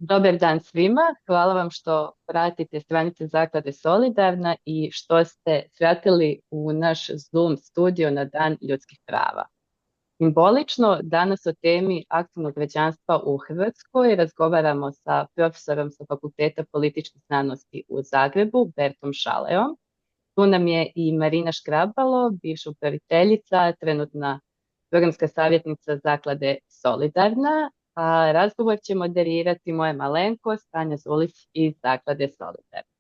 Dobar dan svima. Hvala vam što pratite stranice Zaklade Solidarna i što ste svratili u naš Zoom studio na Dan ljudskih prava. Simbolično, danas o temi aktivnog građanstva u Hrvatskoj razgovaramo sa profesorom sa Fakulteta političkih znanosti u Zagrebu, Bertom Šaleom. Tu nam je i Marina Škrabalo, bivša upraviteljica, trenutna programska savjetnica Zaklade Solidarna, a razgovor će moderirati moja malenkost Tanja Zulić iz Zaklade Solidarna.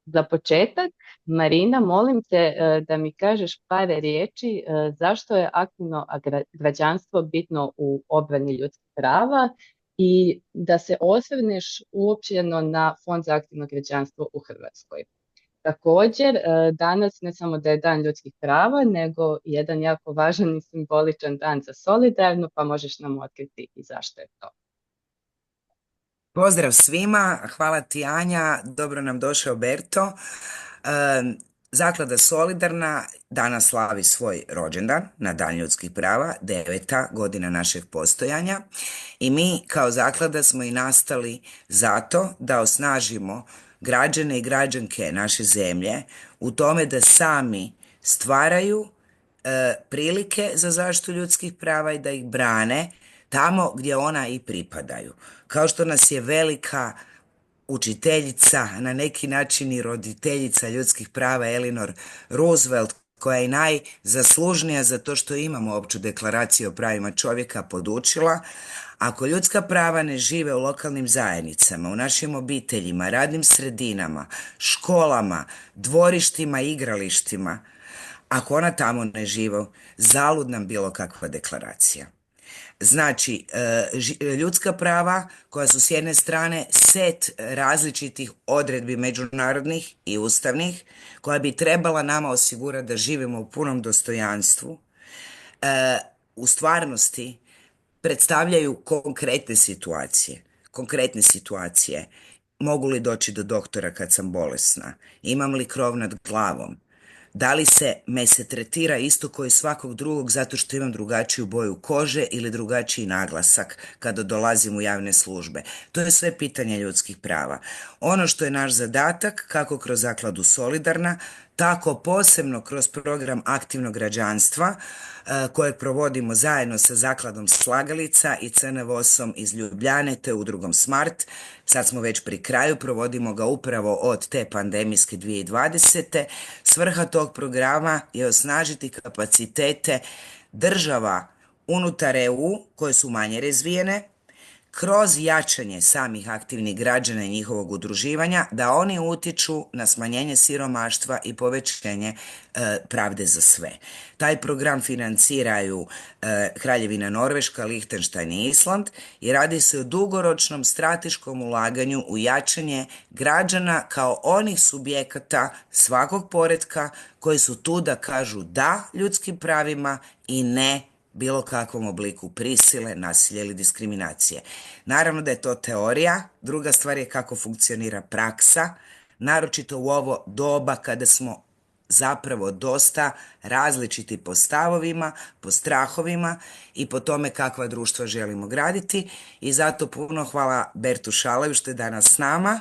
Za početak, Marina, molim te da mi kažeš par riječi zašto je aktivno građanstvo bitno u obrani ljudskih prava i da se osvrneš uopćeno na Fond za aktivno građanstvo u Hrvatskoj. Također, danas ne samo da je Dan ljudskih prava, nego jedan jako važan i simboličan dan za Solidarnu, pa možeš nam otkriti i zašto je to. Pozdrav svima, hvala ti Anja, dobro nam došao Berto. Zaklada Solidarna danas slavi svoj rođendan na Dan ljudskih prava, 9. godina našeg postojanja i mi kao zaklada smo i nastali zato da osnažimo građane i građanke naše zemlje u tome da sami stvaraju prilike za zaštitu ljudskih prava i da ih brane tamo gdje ona i pripadaju. Kao što nas je velika učiteljica, na neki način i roditeljica ljudskih prava Eleanor Roosevelt, koja je najzaslužnija za to što imamo opću deklaraciju o pravima čovjeka, podučila, ako ljudska prava ne žive u lokalnim zajednicama, u našim obiteljima, radnim sredinama, školama, dvorištima, igralištima, ako ona tamo ne žive, zalud nam bilo kakva deklaracija. Znači, ljudska prava koja su s jedne strane set različitih odredbi međunarodnih i ustavnih koja bi trebala nama osigurati da živimo u punom dostojanstvu, u stvarnosti predstavljaju konkretne situacije. Mogu li doći do doktora kad sam bolesna? Imam li krov nad glavom? Da li me se tretira isto kao i svakog drugog zato što imam drugačiju boju kože ili drugačiji naglasak kada dolazim u javne službe? To je sve pitanje ljudskih prava. Ono što je naš zadatak, kako kroz Zakladu Solidarna, tako posebno kroz program aktivnog građanstva kojeg provodimo zajedno sa Zakladom Slagalica i CNVOS-om iz Ljubljane te udrugom Smart. Sad smo već pri kraju, provodimo ga upravo od te pandemijske 2020. Svrha tog programa je osnažiti kapacitete država unutar EU koje su manje razvijene, kroz jačanje samih aktivnih građana i njihovog udruživanja, da oni utječu na smanjenje siromaštva i povećanje pravde za sve. Taj program financiraju Kraljevina Norveška, Lihtenštajn i Island i radi se o dugoročnom strateškom ulaganju u jačanje građana kao onih subjekata svakog poretka koji su tu da kažu da ljudskim pravima i ne bilo kakvom obliku prisile, nasilja ili diskriminacije. Naravno da je to teorija, druga stvar je kako funkcionira praksa, naročito u ovo doba kada smo zapravo dosta različiti po stavovima, po strahovima i po tome kakva društva želimo graditi i zato puno hvala Bertu Šaleju što je danas s nama.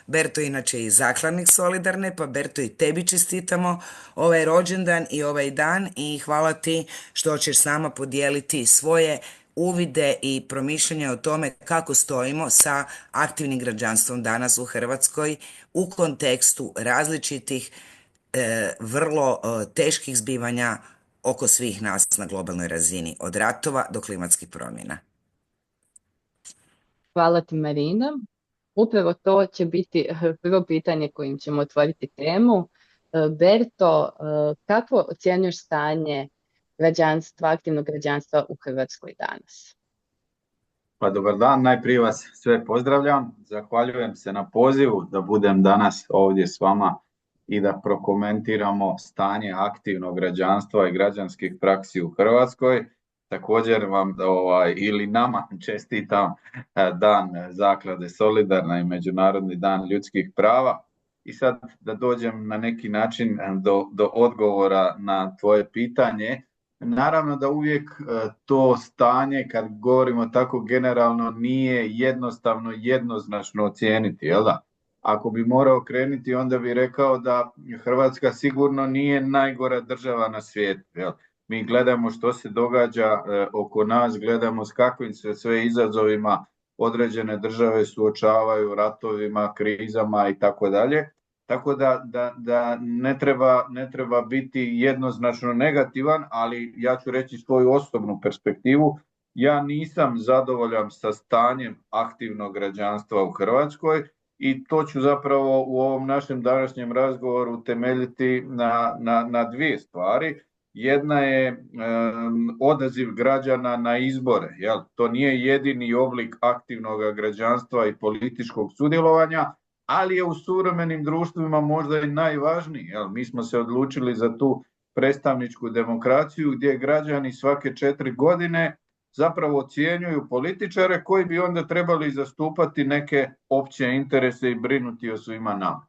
Berto je inače i zakladnik Solidarne, pa Berto i tebi čestitamo ovaj rođendan i ovaj dan i hvala ti što ćeš s nama podijeliti svoje uvide i promišljanja o tome kako stojimo sa aktivnim građanstvom danas u Hrvatskoj u kontekstu različitih vrlo teških zbivanja oko svih nas na globalnoj razini, od ratova do klimatskih promjena. Hvala ti, Marina. Upravo to će biti prvo pitanje kojim ćemo otvoriti temu. Berto, kako ocjenjuješ stanje građanstva, aktivnog građanstva u Hrvatskoj danas? Pa dobar dan, najprije vas sve pozdravljam, zahvaljujem se na pozivu da budem danas ovdje s vama i da prokomentiramo stanje aktivnog građanstva i građanskih praksi u Hrvatskoj. Također vam ili nama čestitam Dan Zaklade Solidarna i Međunarodni dan ljudskih prava. I sad da dođem na neki način do odgovora na tvoje pitanje. Naravno da uvijek to stanje, kad govorimo tako generalno, nije jednostavno jednoznačno ocijeniti, jel da? Ako bi morao krenuti, onda bi rekao da Hrvatska sigurno nije najgora država na svijetu, jel? Mi gledamo što se događa oko nas, gledamo s kakvim se sve izazovima određene države suočavaju, ratovima, krizama i tako dalje. Tako da ne treba biti jednoznačno negativan, ali ja ću reći svoju osobnu perspektivu. Ja nisam zadovoljan sa stanjem aktivnog građanstva u Hrvatskoj i to ću zapravo u ovom našem današnjem razgovoru temeljiti na dvije stvari. Jedna je odaziv građana na izbore. Jel? To nije jedini oblik aktivnog građanstva i političkog sudjelovanja, ali je u suvremenim društvima možda i najvažniji. Jel? Mi smo se odlučili za tu predstavničku demokraciju gdje građani svake 4 godine zapravo ocjenjuju političare koji bi onda trebali zastupati neke opće interese i brinuti o svima nama.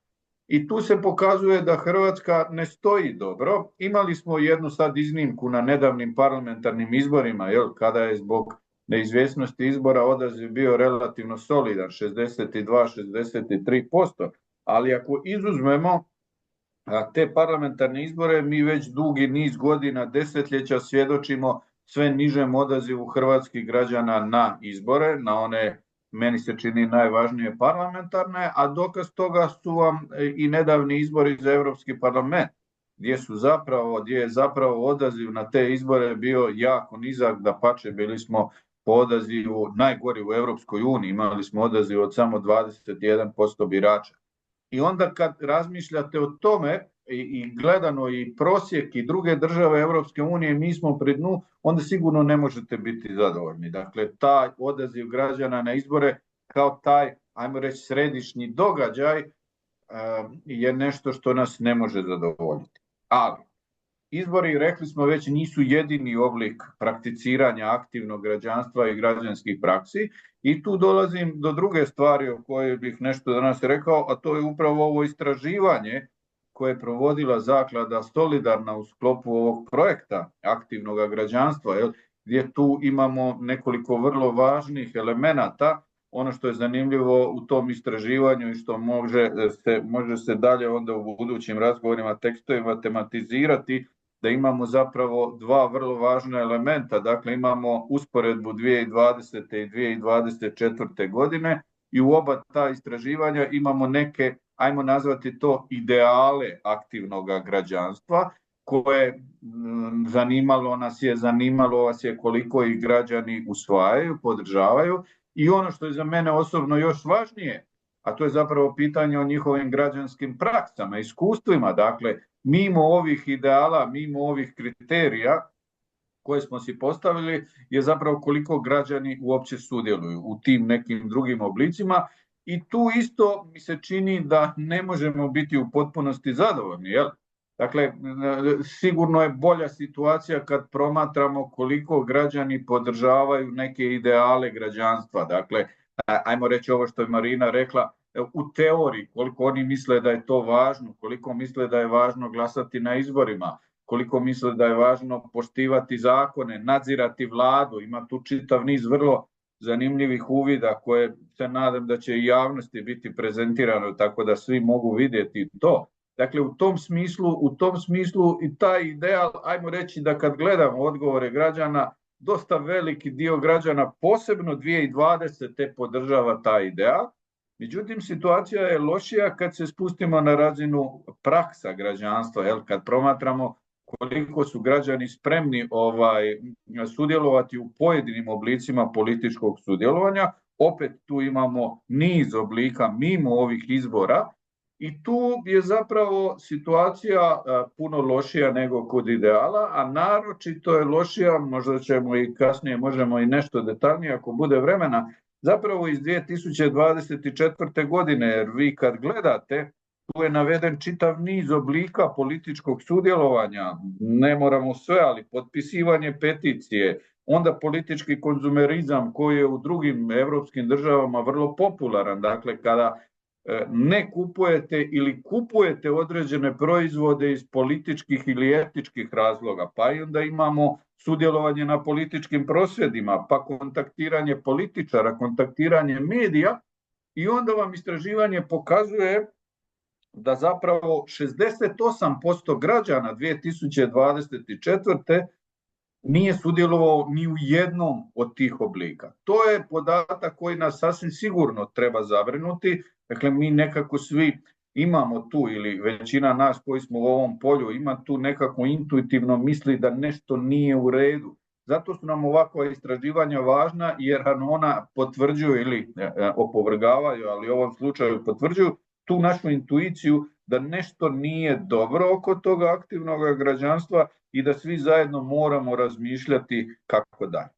I tu se pokazuje da Hrvatska ne stoji dobro. Imali smo jednu sad iznimku na nedavnim parlamentarnim izborima, jel, kada je zbog neizvjesnosti izbora odaziv bio relativno solidan, 62-63%, ali ako izuzmemo te parlamentarne izbore, mi već dugi niz godina, desetljeća svjedočimo sve nižem odazivu hrvatskih građana na izbore, na one, meni se čini, najvažnije parlamentarne, a dokaz toga su vam i nedavni izbori za Europski parlament, gdje je zapravo odaziv na te izbore bio jako nizak, dapače bili smo po odazivu najgori u Europskoj uniji, imali smo odaziv od samo 21% birača. I onda kad razmišljate o tome i gledano i prosjek i druge države Europske unije, mi smo pri dnu, onda sigurno ne možete biti zadovoljni. Dakle, taj odaziv građana na izbore kao taj, ajmo reći, središnji događaj je nešto što nas ne može zadovoljiti. Ali izbori, rekli smo već, nisu jedini oblik prakticiranja aktivnog građanstva i građanskih praksi i tu dolazim do druge stvari o kojoj bih nešto danas rekao, a to je upravo ovo istraživanje koje je provodila zaklada Solidarna u sklopu ovog projekta aktivnog građanstva, gdje tu imamo nekoliko vrlo važnih elemenata. Ono što je zanimljivo u tom istraživanju i što može se dalje onda u budućim razgovorima, tekstovima tematizirati, da imamo zapravo dva vrlo važna elementa. Dakle, imamo usporedbu 2020. i 2024. godine i u oba ta istraživanja imamo neke, ajmo nazvati to, ideale aktivnog građanstva koje zanimalo vas je koliko ih građani usvajaju, podržavaju. I ono što je za mene osobno još važnije, a to je zapravo pitanje o njihovim građanskim praksama, iskustvima. Dakle, mimo ovih ideala, mimo ovih kriterija koje smo si postavili, je zapravo koliko građani uopće sudjeluju u tim nekim drugim oblicima. I tu isto mi se čini da ne možemo biti u potpunosti zadovoljni, jel? Dakle, sigurno je bolja situacija kad promatramo koliko građani podržavaju neke ideale građanstva. Dakle, ajmo reći ovo što je Marina rekla, u teoriji koliko oni misle da je to važno, koliko misle da je važno glasati na izborima, koliko misle da je važno poštivati zakone, nadzirati vladu. Ima tu čitav niz vrlo zanimljivih uvida koje se nadam da će i javnosti biti prezentirano tako da svi mogu vidjeti to. Dakle, u tom smislu i taj ideal, ajmo reći da kad gledamo odgovore građana, dosta veliki dio građana, posebno 2020. podržava taj ideal. Međutim, situacija je lošija kad se spustimo na razinu praksa građanstva, kad promatramo koliko su građani spremni sudjelovati u pojedinim oblicima političkog sudjelovanja. Opet tu imamo niz oblika mimo ovih izbora i tu je zapravo situacija puno lošija nego kod ideala, a naročito je lošija, možda ćemo i kasnije, možemo i nešto detaljnije ako bude vremena, zapravo iz 2024. godine, jer vi kad gledate, tu je naveden čitav niz oblika političkog sudjelovanja, ne moramo sve, ali potpisivanje peticije, onda politički konzumerizam koji je u drugim europskim državama vrlo popularan, dakle kada ne kupujete ili kupujete određene proizvode iz političkih ili etičkih razloga, pa i onda imamo sudjelovanje na političkim prosvjedima, pa kontaktiranje političara, kontaktiranje medija i onda vam istraživanje pokazuje da zapravo 68% građana 2024. nije sudjelovao ni u jednom od tih oblika. To je podatak koji nas sasvim sigurno treba zabrinuti. Dakle, mi nekako svi imamo tu, ili većina nas koji smo u ovom polju, ima tu nekako intuitivno misli da nešto nije u redu. Zato su nam ovakva istraživanja važna, jer ona potvrđuju ili opovrgavaju, ali u ovom slučaju potvrđuju tu našu intuiciju da nešto nije dobro oko toga aktivnog građanstva i da svi zajedno moramo razmišljati kako dalje.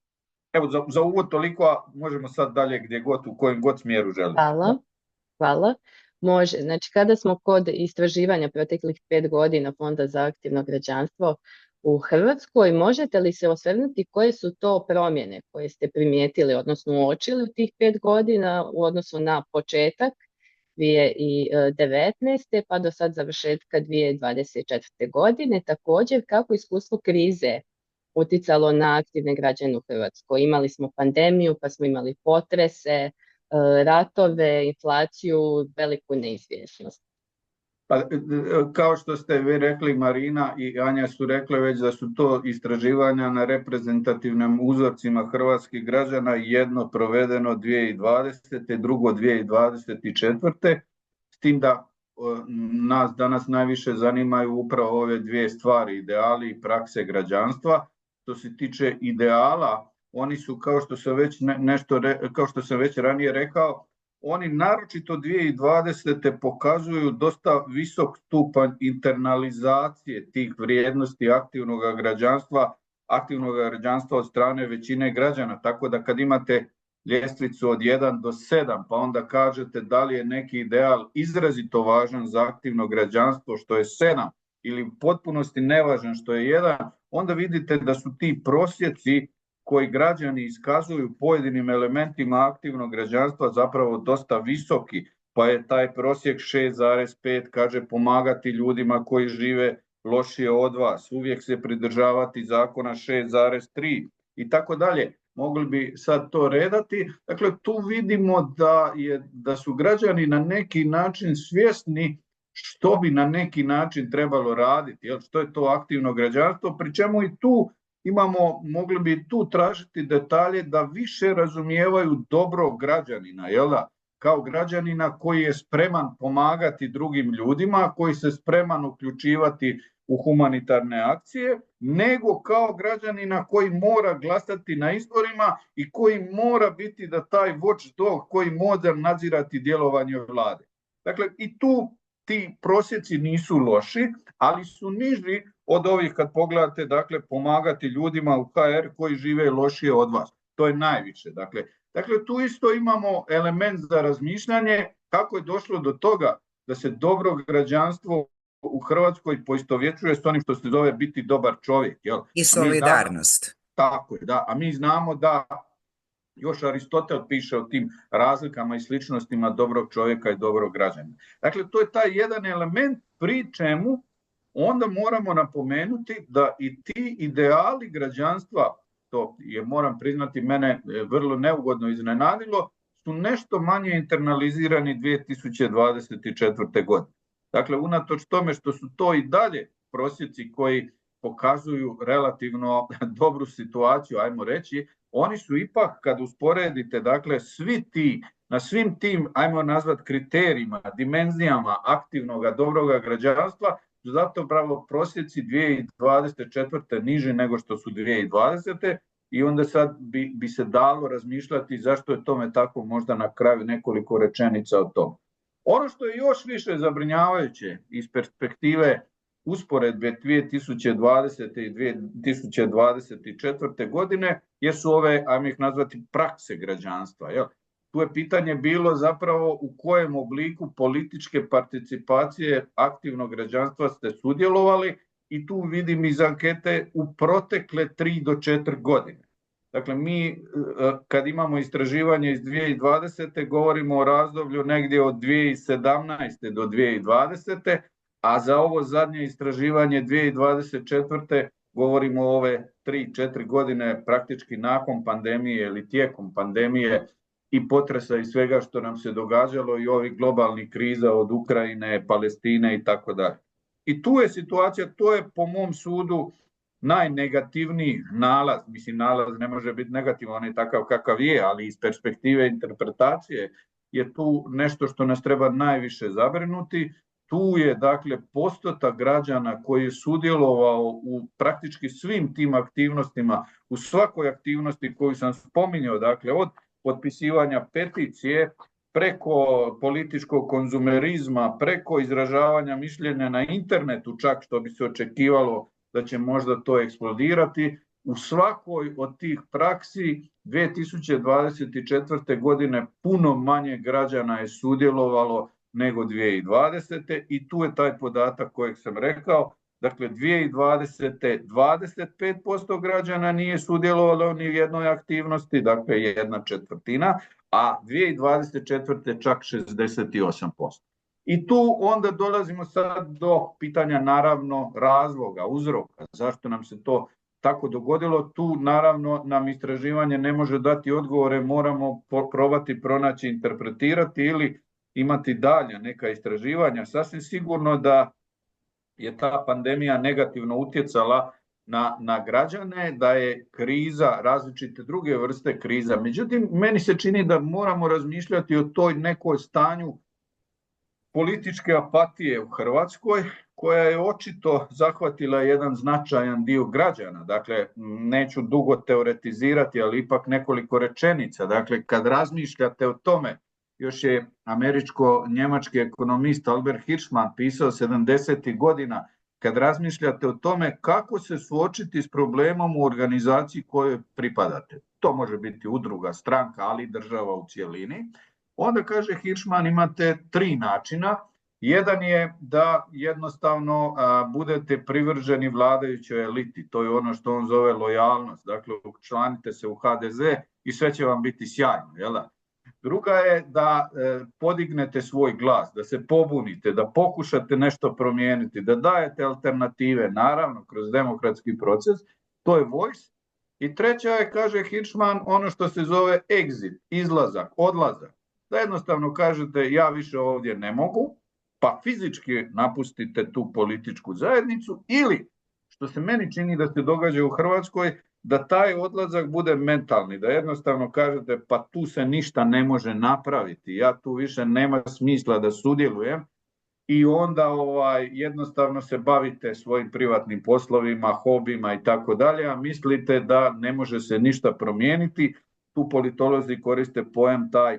Evo, za uvod toliko, a možemo sad dalje gdje god, u kojem god smjeru želimo. Hvala. Može. Znači, kada smo kod istraživanja proteklih 5 godina Fonda za aktivno građanstvo u Hrvatskoj, možete li se osvrnuti koje su to promjene koje ste primijetili, odnosno uočili u tih 5 godina u odnosu na početak 2019. pa do sad završetka 2024. godine? Također, kako iskustvo krize utjecalo na aktivne građane u Hrvatskoj? Imali smo pandemiju, pa smo imali potrese, ratove, inflaciju, veliku neizvjesnost. Pa, kao što ste vi rekli, Marina i Anja su rekli već da su to istraživanja na reprezentativnim uzorcima hrvatskih građana, jedno provedeno 2020. drugo 2024. S tim da nas danas najviše zanimaju upravo ove dvije stvari, ideali i prakse građanstva. Što se tiče ideala, oni su, kao što sam već ranije rekao, oni naročito 2020. pokazuju dosta visok stupanj internalizacije tih vrijednosti aktivnog građanstva od strane većine građana. Tako da kad imate ljestvicu od 1 do 7, pa onda kažete da li je neki ideal izrazito važan za aktivno građanstvo, što je 7, ili u potpunosti nevažan, što je 1, onda vidite da su ti prosjeci koji građani iskazuju pojedinim elementima aktivnog građanstva zapravo dosta visoki, pa je taj prosjek 6,5, kaže pomagati ljudima koji žive lošije od vas, uvijek se pridržavati zakona 6,3 i tako dalje. Mogli bi sad to redati. Dakle, tu vidimo da su građani na neki način svjesni što bi na neki način trebalo raditi, što je to aktivno građanstvo, pri čemu i tu mogli bi tu tražiti detalje da više razumijevaju dobro građanina, kao građanina koji je spreman pomagati drugim ljudima, koji se spreman uključivati u humanitarne akcije, nego kao građanina koji mora glasati na izborima i koji mora biti da taj watchdog koji mora nadzirati djelovanje vlade. Dakle, i tu ti prosjeci nisu loši, ali su niži od ovih kad pogledate, dakle, pomagati ljudima u HR koji žive lošije od vas. To je najviše. Dakle, tu isto imamo element za razmišljanje kako je došlo do toga da se dobro građanstvo u Hrvatskoj poistovjećuje s onim što se zove biti dobar čovjek. I solidarnost. Tako je, da. A mi znamo da još Aristotel piše o tim razlikama i sličnostima dobrog čovjeka i dobrog građanina. Dakle, to je taj jedan element, pri čemu onda moramo napomenuti da i ti ideali građanstva, to je, moram priznati, mene vrlo neugodno iznenadilo, su nešto manje internalizirani 2024. godine. Dakle, unatoč tome što su to i dalje prosjeci koji pokazuju relativno dobru situaciju, ajmo reći, oni su ipak, kad usporedite, dakle, svi ti, na svim tim, ajmo nazvat, kriterijima, dimenzijama aktivnog, dobroga građanstva, zato pravo prosjeci 2024. niži nego što su 2020. I onda sad bi se dalo razmišljati zašto je tome tako, možda na kraju nekoliko rečenica o tome. Ono što je još više zabrinjavajuće iz perspektive usporedbe 2020. i 2024. godine jesu ove, ajmo ih nazvati, prakse građanstva. Tu je pitanje bilo zapravo u kojem obliku političke participacije aktivnog građanstva ste sudjelovali i tu vidim iz ankete u protekle 3 do 4 godine. Dakle, mi kad imamo istraživanje iz 2020. govorimo o razdoblju negdje od 2017. do 2020. A za ovo zadnje istraživanje 2024. govorimo o ove 3-4 godine praktički nakon pandemije ili tijekom pandemije i potresa i svega što nam se događalo i ovih globalnih kriza od Ukrajine, Palestine i tako dalje. I tu je situacija, to je po mom sudu najnegativniji nalaz, mislim nalaz ne može biti negativan, on je takav kakav je, ali iz perspektive interpretacije je tu nešto što nas treba najviše zabrinuti. Tu je dakle postotak građana koji je sudjelovao u praktički svim tim aktivnostima, u svakoj aktivnosti koju sam spominjao, dakle od potpisivanja peticije, preko političkog konzumerizma, preko izražavanja mišljenja na internetu, čak što bi se očekivalo da će možda to eksplodirati. U svakoj od tih praksi 2024. godine puno manje građana je sudjelovalo nego 2020. I tu je taj podatak kojeg sam rekao. Dakle, 2020. 25% građana nije sudjelovalo ni u jednoj aktivnosti, dakle 1/4, a 2024. čak 68%. I tu onda dolazimo sad do pitanja naravno razloga, uzroka, zašto nam se to tako dogodilo. Tu naravno nam istraživanje ne može dati odgovore, moramo probati pronaći, interpretirati ili imati dalje neka istraživanja. Sasvim sigurno da je ta pandemija negativno utjecala na građane, da je kriza, različite druge vrste kriza. Međutim, meni se čini da moramo razmišljati o toj nekoj stanju političke apatije u Hrvatskoj, koja je očito zahvatila jedan značajan dio građana. Dakle, neću dugo teoretizirati, ali ipak nekoliko rečenica. Dakle, kad razmišljate o tome, još je američko-njemački ekonomist Albert Hirschman pisao 70. godina, kad razmišljate o tome kako se suočiti s problemom u organizaciji kojoj pripadate. To može biti udruga, stranka, ali i država u cjelini. Onda kaže Hirschman imate 3 načina. Jedan je da jednostavno budete privrženi vladajućoj eliti. To je ono što on zove lojalnost. Dakle, učlanite se u HDZ i sve će vam biti sjajno. Jel da? Druga je da podignete svoj glas, da se pobunite, da pokušate nešto promijeniti, da dajete alternative, naravno kroz demokratski proces. To je voice. I treća je, kaže Hirschman, ono što se zove exit, izlazak, odlazak. Da jednostavno kažete ja više ovdje ne mogu, pa fizički napustite tu političku zajednicu ili, što se meni čini da se događa u Hrvatskoj, da taj odlazak bude mentalni, da jednostavno kažete pa tu se ništa ne može napraviti, ja tu više nema smisla da sudjelujem i onda jednostavno se bavite svojim privatnim poslovima, hobijima i tako dalje, a mislite da ne može se ništa promijeniti. Tu politolozi koriste pojam taj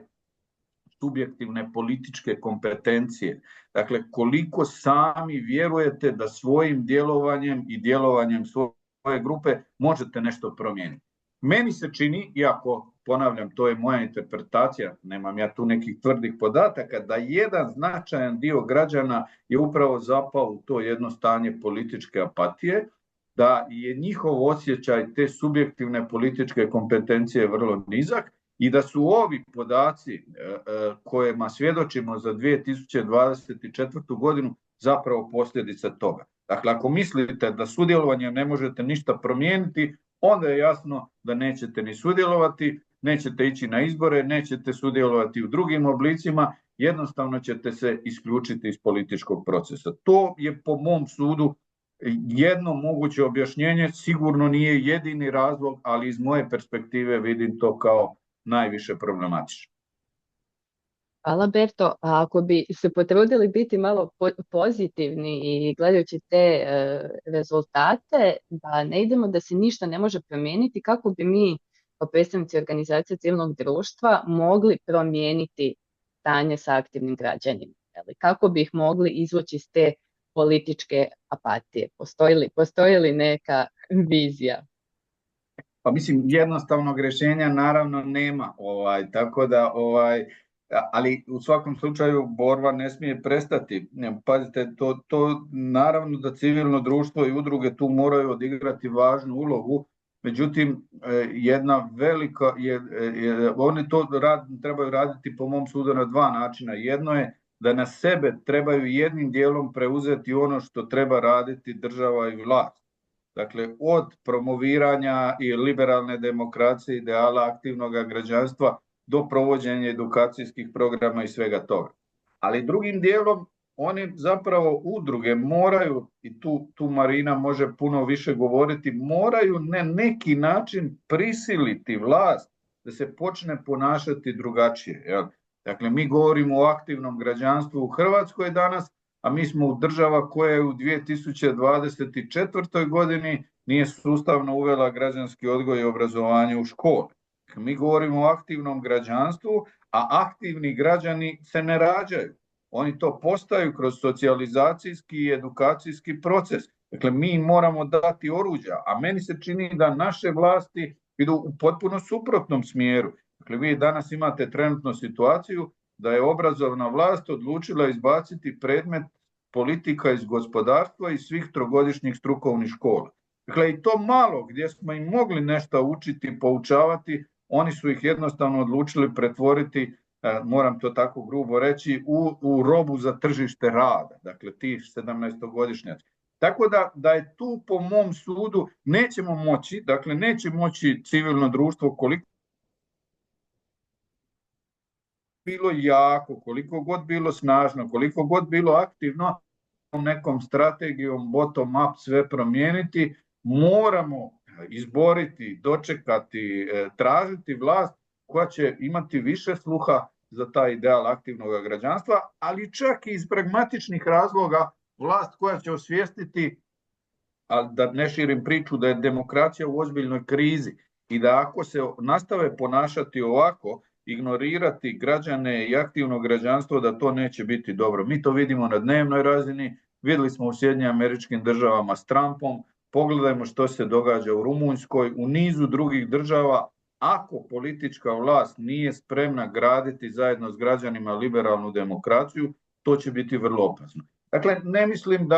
subjektivne političke kompetencije. Dakle, koliko sami vjerujete da svojim djelovanjem i djelovanjem svoje grupe možete nešto promijeniti. Meni se čini, iako ponavljam, to je moja interpretacija, nemam ja tu nekih tvrdih podataka, da jedan značajan dio građana je upravo zapao u to jedno stanje političke apatije, da je njihov osjećaj te subjektivne političke kompetencije vrlo nizak i da su ovi podaci kojima svjedočimo za 2024. godinu zapravo posljedica toga. Dakle, ako mislite da sudjelovanjem ne možete ništa promijeniti, onda je jasno da nećete ni sudjelovati, nećete ići na izbore, nećete sudjelovati u drugim oblicima, jednostavno ćete se isključiti iz političkog procesa. To je po mom sudu jedno moguće objašnjenje, sigurno nije jedini razlog, ali iz moje perspektive vidim to kao najviše problematično. Hvala Berto. A ako bi se potrudili biti malo pozitivni i gledajući te rezultate, da ne idemo da se ništa ne može promijeniti, kako bi mi kao predstavnici organizacije civilnog društva mogli promijeniti stanje sa aktivnim građanima? Kako bi ih mogli izvući iz te političke apatije? Postoji li neka vizija? Pa mislim, jednostavnog rješenja naravno nema, tako da ali u svakom slučaju borba ne smije prestati. Pazite, to naravno da civilno društvo i udruge tu moraju odigrati važnu ulogu Međutim, jedna velika, oni to trebaju raditi po mom sudu na dva načina. Jedno je da na sebe trebaju jednim dijelom preuzeti ono što treba raditi država i vlast. Dakle, od promoviranja i liberalne demokracije, ideala aktivnog građanstva do provođenja edukacijskih programa i svega toga. Ali drugim dijelom oni zapravo udruge moraju, i tu Marina može puno više govoriti, moraju na neki način prisiliti vlast da se počne ponašati drugačije. Jel? Dakle, mi govorimo o aktivnom građanstvu u Hrvatskoj danas, a mi smo u država koja je u 2024. godini nije sustavno uvela građanski odgoj i obrazovanje u škole. Mi govorimo o aktivnom građanstvu, a aktivni građani se ne rađaju. Oni to postaju kroz socijalizacijski i edukacijski proces. Dakle, mi moramo dati oruđa, a meni se čini da naše vlasti idu u potpuno suprotnom smjeru. Dakle, vi danas imate trenutno situaciju da je obrazovna vlast odlučila izbaciti predmet politika iz gospodarstva i svih trogodišnjih strukovnih škola. Dakle, i to malo gdje smo im mogli nešto učiti, poučavati, oni su ih jednostavno odlučili pretvoriti, moram to tako grubo reći, u robu za tržište rada, dakle ti 17-godišnjaci. Tako da je tu po mom sudu nećemo moći, dakle neće moći civilno društvo koliko bilo jako, koliko god bilo snažno, koliko god bilo aktivno, nekom strategijom bottom up sve promijeniti, moramo izboriti, dočekati, tražiti vlast koja će imati više sluha za taj ideal aktivnog građanstva, ali čak i iz pragmatičnih razloga vlast koja će osvijestiti, a da ne širim priču, da je demokracija u ozbiljnoj krizi i da ako se nastave ponašati ovako, ignorirati građane i aktivno građanstvo, da to neće biti dobro. Mi to vidimo na dnevnoj razini, vidjeli smo u SAD-u s Trumpom, pogledajmo što se događa u Rumunjskoj, u nizu drugih država. Ako politička vlast nije spremna graditi zajedno s građanima liberalnu demokraciju, to će biti vrlo opasno. Dakle, ne mislim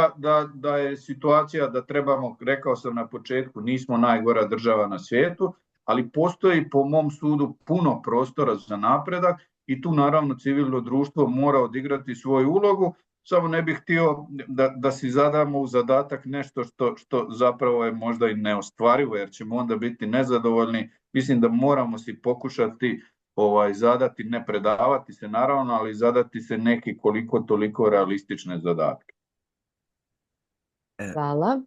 da je situacija da trebamo, rekao sam na početku, nismo najgora država na svijetu, ali postoji po mom sudu puno prostora za napredak i tu naravno civilno društvo mora odigrati svoju ulogu. Samo ne bih htio da si zadamo u zadatak nešto što zapravo je možda i neostvarivo, jer ćemo onda biti nezadovoljni. Mislim da moramo si pokušati zadati, ne predavati se naravno, ali zadati se neki koliko toliko realistične zadatke. Hvala.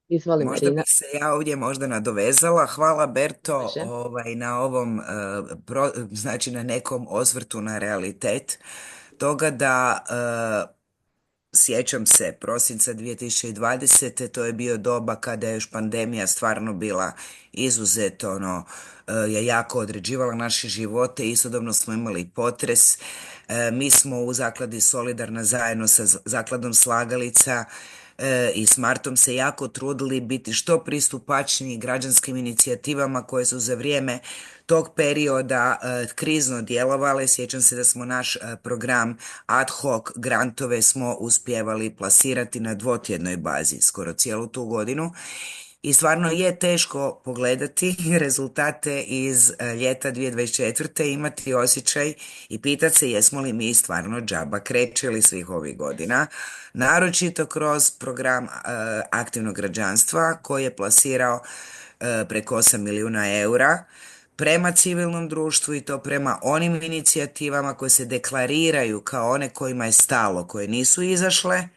Izvoli, Možda Marina. bih se ja ovdje možda nadovezala. Hvala Berto na ovom, znači na nekom osvrtu na realitet toga da sjećam se prosinca 2020. To je bio doba kada je još pandemija stvarno bila izuzetno je jako određivala naše živote. Istodobno smo imali potres. Mi smo u Zakladi Solidarna zajedno sa Zakladom Slagalica i s Martom se jako trudili biti što pristupačniji građanskim inicijativama koje su za vrijeme tog perioda krizno djelovale. Sjećam se da smo naš program ad hoc grantove smo uspjevali plasirati na dvotjednoj bazi skoro cijelu tu godinu. I stvarno je teško pogledati rezultate iz ljeta 2024. imati osjećaj i pitati se jesmo li mi stvarno džaba krečili svih ovih godina, naročito kroz program aktivnog građanstva koji je plasirao preko 8 milijuna eura prema civilnom društvu i to prema onim inicijativama koje se deklariraju kao one kojima je stalo, koje nisu izašle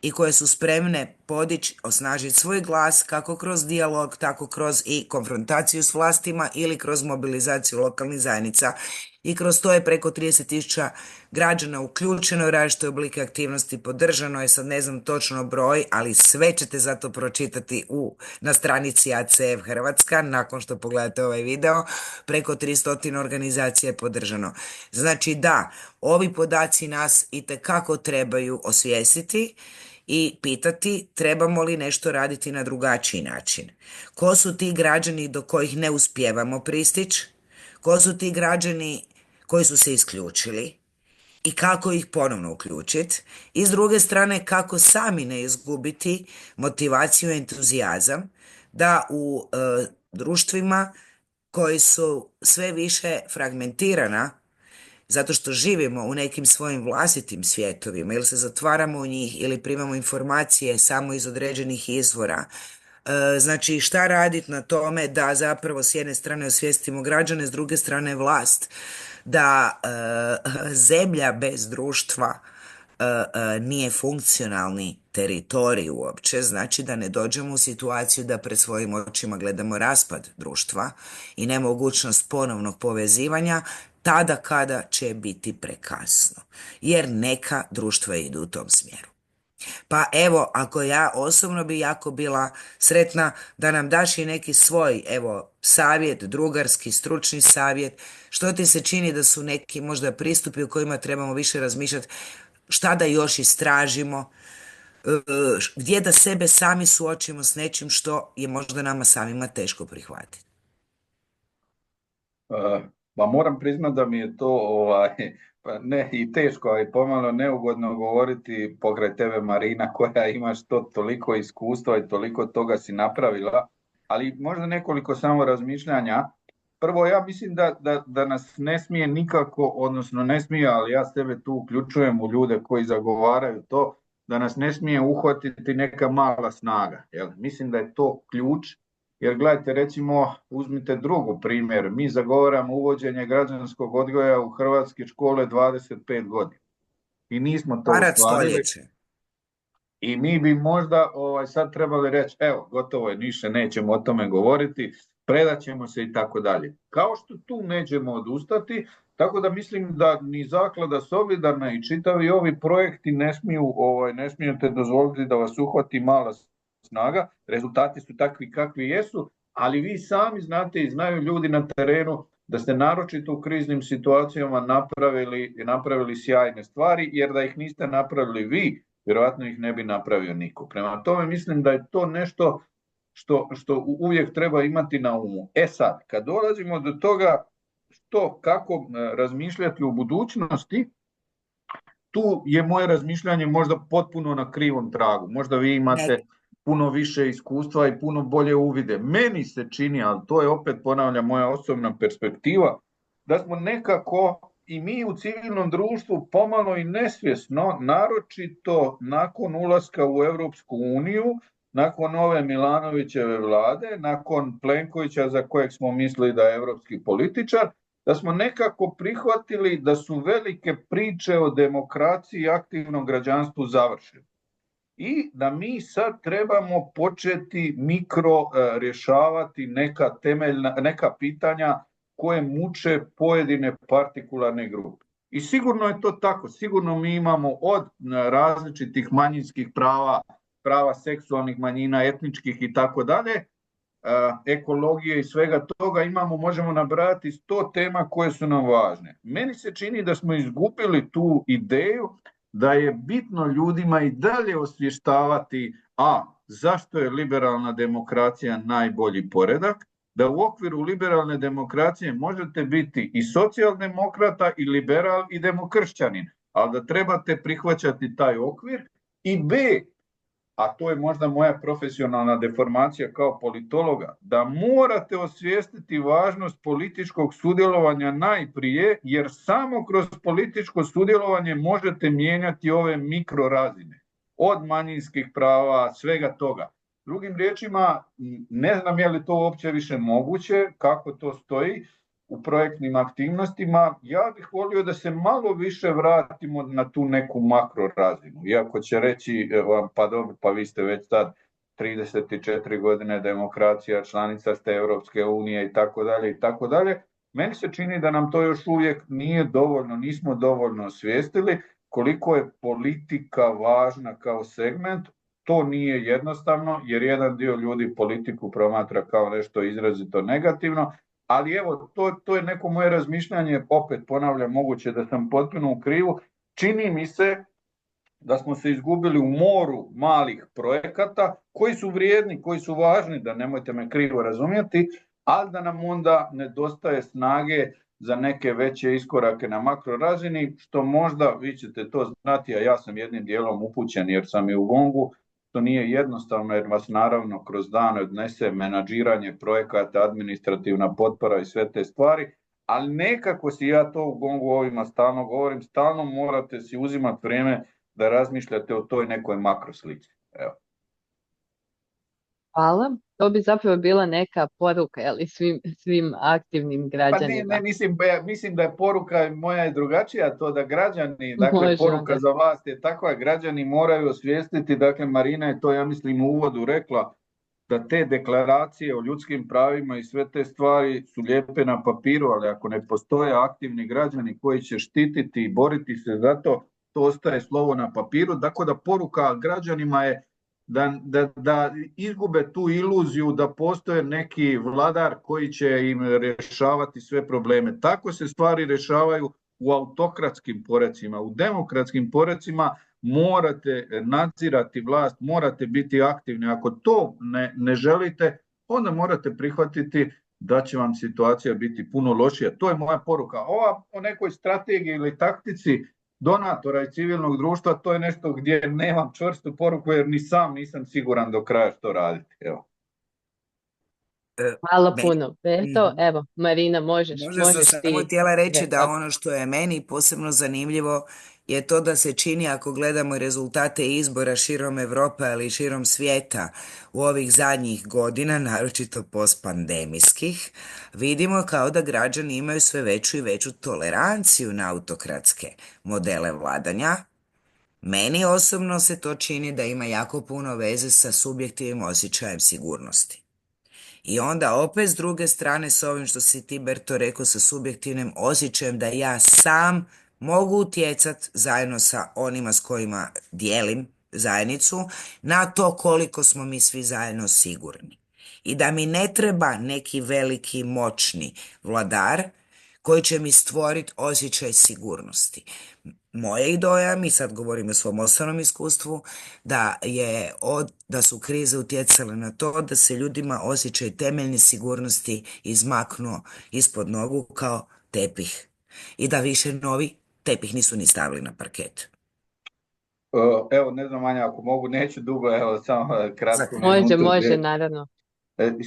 i koje su spremne podići, osnažiti svoj glas kako kroz dijalog, tako kroz i konfrontaciju s vlastima ili kroz mobilizaciju lokalnih zajednica. I kroz to je preko 30.000 građana uključeno u različite oblike aktivnosti, podržano je, sad ne znam točno broj, ali sve ćete zato pročitati na stranici ACF Hrvatska, nakon što pogledate ovaj video, preko 300 organizacija je podržano. Znači da, ovi podaci nas itekako trebaju osvijestiti i pitati trebamo li nešto raditi na drugačiji način. Ko su ti građani do kojih ne uspijevamo pristići? Ko su ti građani koji su se isključili i kako ih ponovno uključiti? I s druge strane kako sami ne izgubiti motivaciju i entuzijazam da u društvima koji su sve više fragmentirana, zato što živimo u nekim svojim vlastitim svjetovima ili se zatvaramo u njih ili primamo informacije samo iz određenih izvora. Znači, šta raditi na tome da zapravo s jedne strane osvijestimo građane, s druge strane vlast, da zemlja bez društva nije funkcionalni teritorij uopće, znači da ne dođemo u situaciju da pred svojim očima gledamo raspad društva i nemogućnost ponovnog povezivanja tada kada će biti prekasno, jer neka društva idu u tom smjeru. Pa evo, ako ja osobno bi jako bila sretna da nam daš i neki svoj, evo, savjet, drugarski, stručni savjet, što ti se čini da su neki možda pristupi u kojima trebamo više razmišljati, šta da još istražimo, gdje da sebe sami suočimo s nečim što je možda nama samima teško prihvatiti. Pa moram priznati da mi je to pa ne i teško, ali pomalo neugodno govoriti pokraj tebe, Marina, koja imaš toliko iskustva i toliko toga si napravila, ali možda nekoliko samo razmišljanja. Prvo, ja mislim da nas ne smije nikako, odnosno ne smije, ali ja sebe tu uključujem u ljude koji zagovaraju to, da nas ne smije uhvatiti neka mala snaga. Jel? Mislim da je to ključ. Jer gledajte, recimo, uzmite drugi primjer. Mi zagovaramo uvođenje građanskog odgoja u hrvatske škole 25 godina. I nismo to ostvarili. I mi bi možda sad trebali reći, evo, gotovo je, više nećemo o tome govoriti, predat ćemo se i tako dalje. Kao što tu nećemo odustati, tako da mislim da ni Zaklada Solidarna i čitavi ovi projekti ne smijete dozvoliti da vas uhvati mala snaga, rezultati su takvi kakvi jesu, ali vi sami znate i znaju ljudi na terenu da ste naročito u kriznim situacijama napravili sjajne stvari, jer da ih niste napravili vi, vjerojatno ih ne bi napravio niko. Prema tome mislim da je to nešto što uvijek treba imati na umu. Sad, kad dolazimo do toga kako razmišljati u budućnosti, tu je moje razmišljanje možda potpuno na krivom tragu. Možda vi imate puno više iskustva i puno bolje uvide. Meni se čini, ali to je opet, ponavljam, moja osobna perspektiva, da smo nekako i mi u civilnom društvu pomalo i nesvjesno, naročito nakon ulaska u Europsku uniju, nakon ove Milanovićeve vlade, nakon Plenkovića za kojeg smo mislili da je europski političar, da smo nekako prihvatili da su velike priče o demokraciji i aktivnom građanstvu završene. I da mi sad trebamo početi mikro rješavati neka pitanja koje muče pojedine partikularne grupe. I sigurno je to tako. Sigurno mi imamo od različitih manjinskih prava seksualnih manjina, etničkih i tako dalje, ekologije i svega toga možemo nabrati 100 tema koje su nam važne. Meni se čini da smo izgubili tu ideju da je bitno ljudima i dalje osvještavati zašto je liberalna demokracija najbolji poredak, da u okviru liberalne demokracije možete biti i socijaldemokrata i liberal i demokršćanin, ali da trebate prihvaćati taj okvir, i B, a to je možda moja profesionalna deformacija kao politologa, da morate osvijestiti važnost političkog sudjelovanja najprije, jer samo kroz političko sudjelovanje možete mijenjati ove mikrorazine, od manjinskih prava, svega toga. Drugim riječima, ne znam je li to uopće više moguće, kako to stoji u projektnim aktivnostima. Ja bih volio da se malo više vratimo na tu neku makrorazinu. Iako će reći, pa dobro, pa vi ste već sad 34 godine demokracija, članica ste Europske unije i tako dalje i tako dalje. Meni se čini da nam to još uvijek nije dovoljno, nismo dovoljno osvijestili koliko je politika važna kao segment. To nije jednostavno, jer jedan dio ljudi politiku promatra kao nešto izrazito negativno, ali evo, to je neko moje razmišljanje, opet ponavljam, moguće da sam potpuno u krivu. Čini mi se da smo se izgubili u moru malih projekata koji su vrijedni, koji su važni, da nemojte me krivo razumjeti, ali da nam onda nedostaje snage za neke veće iskorake na makrorazini, što možda, vi ćete to znati, a ja sam jednim dijelom upućen jer sam i u GONG-u, što nije jednostavno jer vas naravno kroz dan odnese menadžiranje projekata, administrativna potpora i sve te stvari, ali nekako si ja to u Gongu ovima stalno govorim, stalno morate si uzimati vrijeme da razmišljate o toj nekoj makroslici. Evo. Hvala. To bi zapravo bila neka poruka, ali svim aktivnim Pa građanima. mislim da je poruka moja je drugačija, to da građani, dakle Može poruka onda. za vlast je takva, građani moraju osvijestiti, dakle Marina je to ja mislim u uvodu rekla, da te deklaracije o ljudskim pravima i sve te stvari su lijepe na papiru, ali ako ne postoje aktivni građani koji će štititi i boriti se za to, to ostaje slovo na papiru. Tako da poruka građanima je da izgube tu iluziju da postoje neki vladar koji će im rješavati sve probleme. Tako se stvari rješavaju u autokratskim porecima. U demokratskim porecima morate nadzirati vlast, morate biti aktivni. Ako to ne želite, onda morate prihvatiti da će vam situacija biti puno lošija. To je moja poruka. Ova o nekoj strategiji ili taktici donatora i civilnog društva, to je nešto gdje nemam čvrstu poruku jer ni sam nisam siguran do kraja što raditi. Evo. Hvala puno. Berto, evo, Marina, Možda sam možeš samo ti. htjela reći da ono što je meni posebno zanimljivo je to da se čini ako gledamo rezultate izbora širom Europe ali i širom svijeta u ovih zadnjih godina, naročito postpandemijskih, vidimo kao da građani imaju sve veću i veću toleranciju na autokratske modele vladanja. Meni osobno se to čini da ima jako puno veze sa subjektivnim osjećajem sigurnosti. I onda opet s druge strane s ovim što si ti Berto rekao sa subjektivnim osjećajem da ja sam mogu utjecati zajedno sa onima s kojima dijelim zajednicu na to koliko smo mi svi zajedno sigurni. I da mi ne treba neki veliki moćni vladar koji će mi stvoriti osjećaj sigurnosti. Moje i dojam, i sad govorim o svom osobnom iskustvu, da su krize utjecale na to da se ljudima osjećaj temeljne sigurnosti izmaknuo ispod nogu kao tepih. I da više novi tepih nisu ni stavili na parket. Evo, ne znam Anja, ako mogu, neću dugo, evo samo kratko minutu. Može, naravno.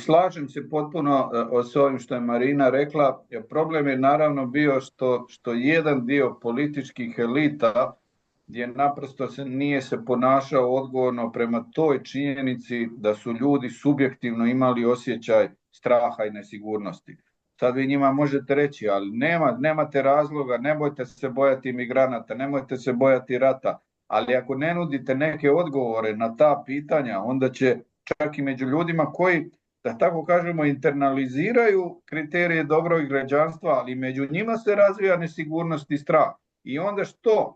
Slažem se potpuno s ovim što je Marina rekla. Problem je naravno bio što jedan dio političkih elita gdje naprosto nije se ponašao odgovorno prema toj činjenici da su ljudi subjektivno imali osjećaj straha i nesigurnosti. Sad vi njima možete reći, ali nemate razloga, nemojte se bojati migranata, nemojte se bojati rata, ali ako ne nudite neke odgovore na ta pitanja, onda će čak i među ljudima koji, da tako kažemo, internaliziraju kriterije dobrog građanstva, ali među njima se razvija nesigurnost i strah. I onda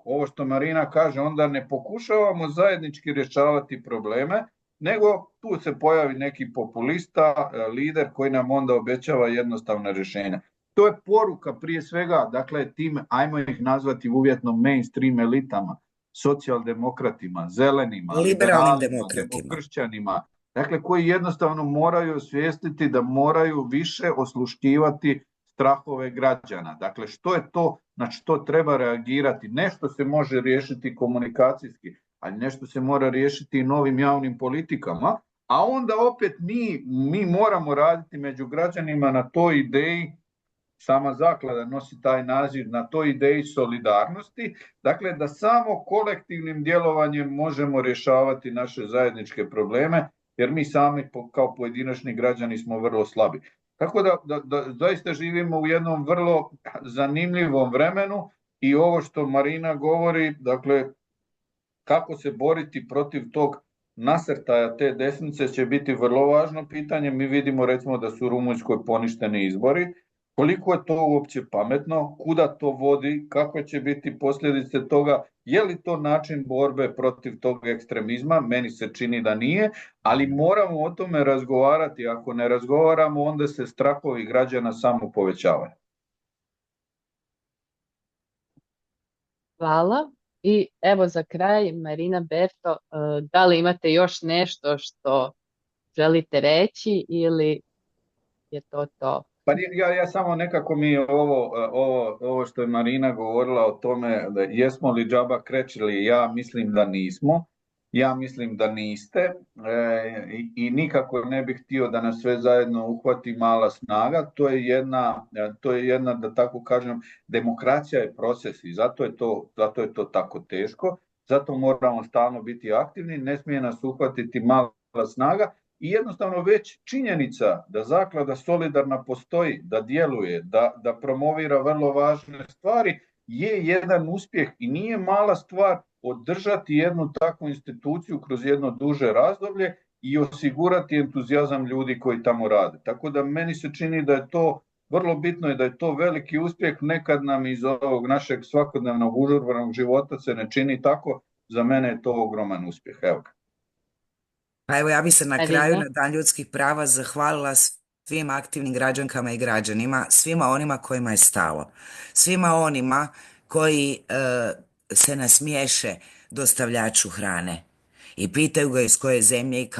ovo što Marina kaže, onda ne pokušavamo zajednički rješavati probleme, nego tu se pojavi neki populista, lider koji nam onda obećava jednostavna rješenja. To je poruka prije svega, dakle, tim, ajmo ih nazvati uvjetno mainstream elitama, socijaldemokratima, zelenima, liberalnim demokratima, demokršćanima, dakle, koji jednostavno moraju osvijestiti da moraju više osluškivati strahove građana. Dakle, što je to na što treba reagirati? Nešto se može riješiti komunikacijski, ali nešto se mora riješiti i novim javnim politikama, a onda opet mi moramo raditi među građanima na toj ideji, sama zaklada nosi taj naziv, na toj ideji solidarnosti, dakle da samo kolektivnim djelovanjem možemo rješavati naše zajedničke probleme, jer mi sami kao pojedinačni građani smo vrlo slabi. Tako da zaista živimo u jednom vrlo zanimljivom vremenu i ovo što Marina govori, dakle, kako se boriti protiv tog nasrtaja te desnice će biti vrlo važno pitanje. Mi vidimo recimo da su u Rumunjskoj poništeni izbori. Koliko je to uopće pametno, kuda to vodi, kako će biti posljedice toga, je li to način borbe protiv tog ekstremizma? Meni se čini da nije, ali moramo o tome razgovarati. Ako ne razgovaramo, onda se strahovi građana samo povećavaju. Hvala. I evo za kraj, Marina, Berto, da li imate još nešto što želite reći ili je to to? Pa ja samo nekako mi je ovo što je Marina govorila o tome da jesmo li džaba krečili, ja mislim da nismo. Ja mislim da niste i nikako ne bih htio da nas sve zajedno uhvati mala snaga. To je jedna, da tako kažem, demokracija je proces i zato je to tako teško. Zato moramo stalno biti aktivni, ne smije nas uhvatiti mala snaga i jednostavno već činjenica da Zaklada Solidarna postoji, da djeluje, da promovira vrlo važne stvari je jedan uspjeh i nije mala stvar održati jednu takvu instituciju kroz jedno duže razdoblje i osigurati entuzijazam ljudi koji tamo rade. Tako da meni se čini da je to vrlo bitno i da je to veliki uspjeh. Nekad nam iz ovog našeg svakodnevnog užurbanog života se ne čini tako. Za mene je to ogroman uspjeh. Evo ga. Pa evo ja bi se na kraju Marina? na Dan ljudskih prava zahvalila svim aktivnim građankama i građanima, svima onima kojima je stalo, svima onima koji se nasmiješe dostavljaču hrane i pitaju ga iz koje zemlje i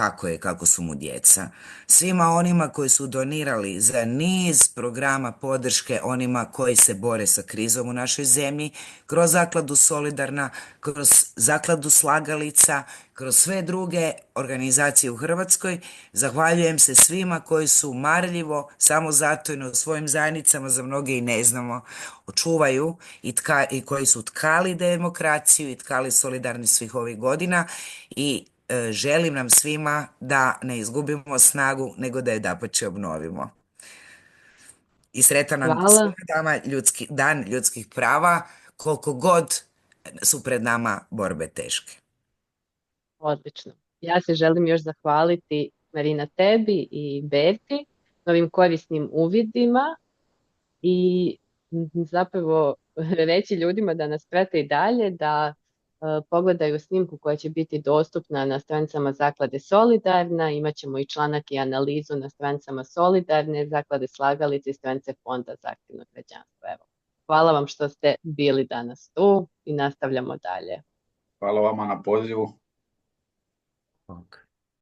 kako su mu djeca. Svima onima koji su donirali za niz programa podrške onima koji se bore sa krizom u našoj zemlji, kroz Zakladu Solidarna, kroz Zakladu Slagalica, kroz sve druge organizacije u Hrvatskoj. Zahvaljujem se svima koji su marljivo, samozatojno u svojim zajednicama, za mnoge i ne znamo, očuvaju i koji su tkali demokraciju i tkali solidarnost svih ovih godina i želim nam svima da ne izgubimo snagu, nego da je dapače obnovimo. I sretan nam Hvala. svima Dan ljudskih prava, koliko god su pred nama borbe teške. Odlično. Ja se želim još zahvaliti, Marina, tebi i Berti na ovim korisnim uvidima i zapravo reći ljudima da nas prate i dalje, da pogledaju snimku koja će biti dostupna na stranicama Zaklade Solidarna. Imaćemo i članak i analizu na stranicama Solidarne, Zaklade Slagalice i stranice Fonda za aktivno građanstvo. Evo. Hvala vam što ste bili danas tu i nastavljamo dalje. Hvala vama na pozivu. Ok.